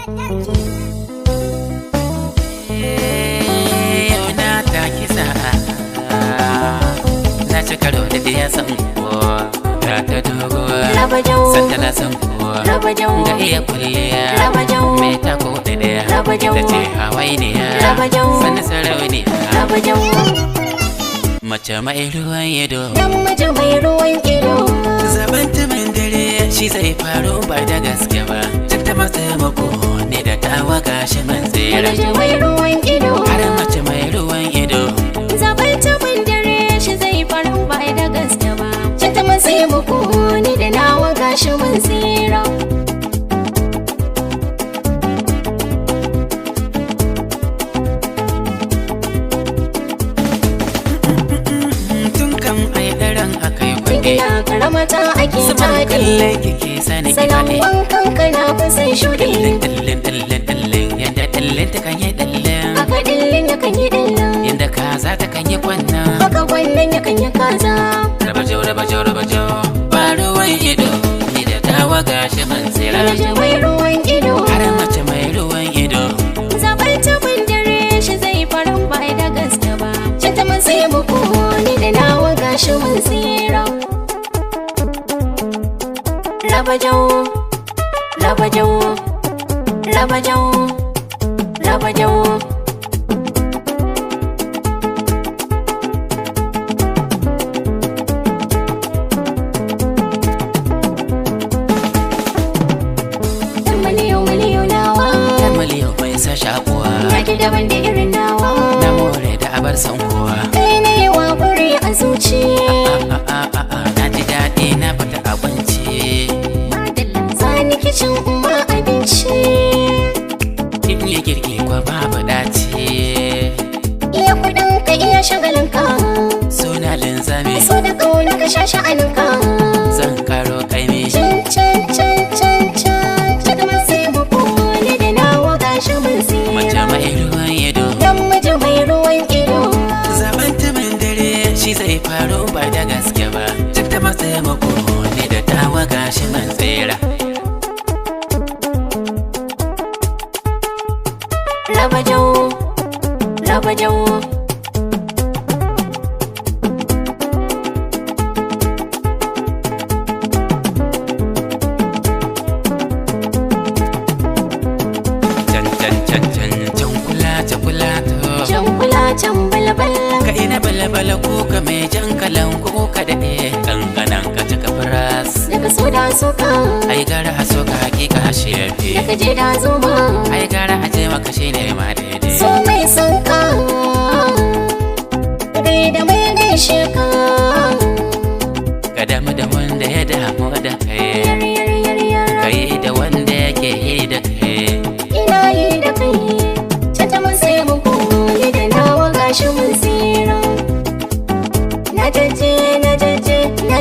Yau na taki sa'a na ci karo da ya san kowa ga ta doguwa sanda na san kowa ga iya kulliya mai tako da daya ta ce hawainiya sanda sarauniya mace mai ruwan ido zaben tumin dare shi zai faru ba da gaske ba cin ta masa mako ne da tawa gashi man tsira har mace mai ruwan ido zaben tumin dare shi zai faru ba da gaske ba cin ta masa mako ne da nawa gashi man tsira ya karamata ake taɗi salon wankan ka na fi sai shuɗi yadda ɗallin ta kan yi ɗallin aka ɗillin ya kan yi ɗillin yadda kaza ta kan yi kwannan haka kwannan ya kan yi kaza rabajau ba ruwan ido ni da tawa gashi man tsira mace mai ruwan ido har mace mai ruwan ido zaɓar tabin dare shi zai faru ba da gaske ba cin ta matsayi muku ni da nawa gashi man tsira Rabajau miliyo nawa miliyo bai sa shakuwa yaki daban da irin nawa na more da abar san kowa kai ne wa buri a zuci na ji daɗi na fata abinci sani kicin umma abinci in yi girki kwa babu dace iya kudin ka iya shagalin ka suna linzami so da kauna ka sha sha'anin ka zan karo kaimi can kamar sai buku ne da nawa gashi mun tsira mace mai ruwan ido dan mace mai ruwan ido zaben tumin dare shi zai faru ba da gaske ba cin ta masa mako ne da tawa gashi man tsira Rabajau can balabala ka ina balabala ko ka mai jan kalan ko ka daɗe kankanan ka cika firas daga so da soka ai gara a soka hakika shi yafi daga je da zoma ai gara a je maka shi ne ma daidai so mai sauka gai da mai gaishe ka ka damu da wanda ya damu da kai kai da wanda yake yi da kai ina yi da kai cata mun sai mun koyi da nawa gashi mun tsira na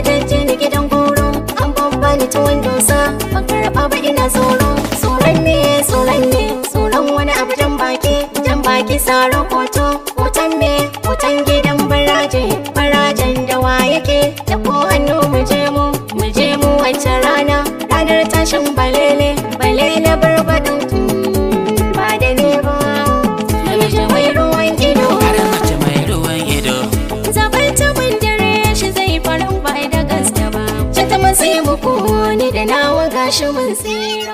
jaje ni gidan goro an babba ni tuwon dosa ban karɓa ba ina tsoron wani abu jan baki saro hoton gidan barajen da wa yake da ko hannu mu je mu wancan ranar tashin balele barbaɗin ba da ne ba namiji mai ruwan ido har mace mai ruwan ido zabar tabin dare shi zai faru ba da gaske ba cin ta matsayi muku ni da nawa gashi mun tsira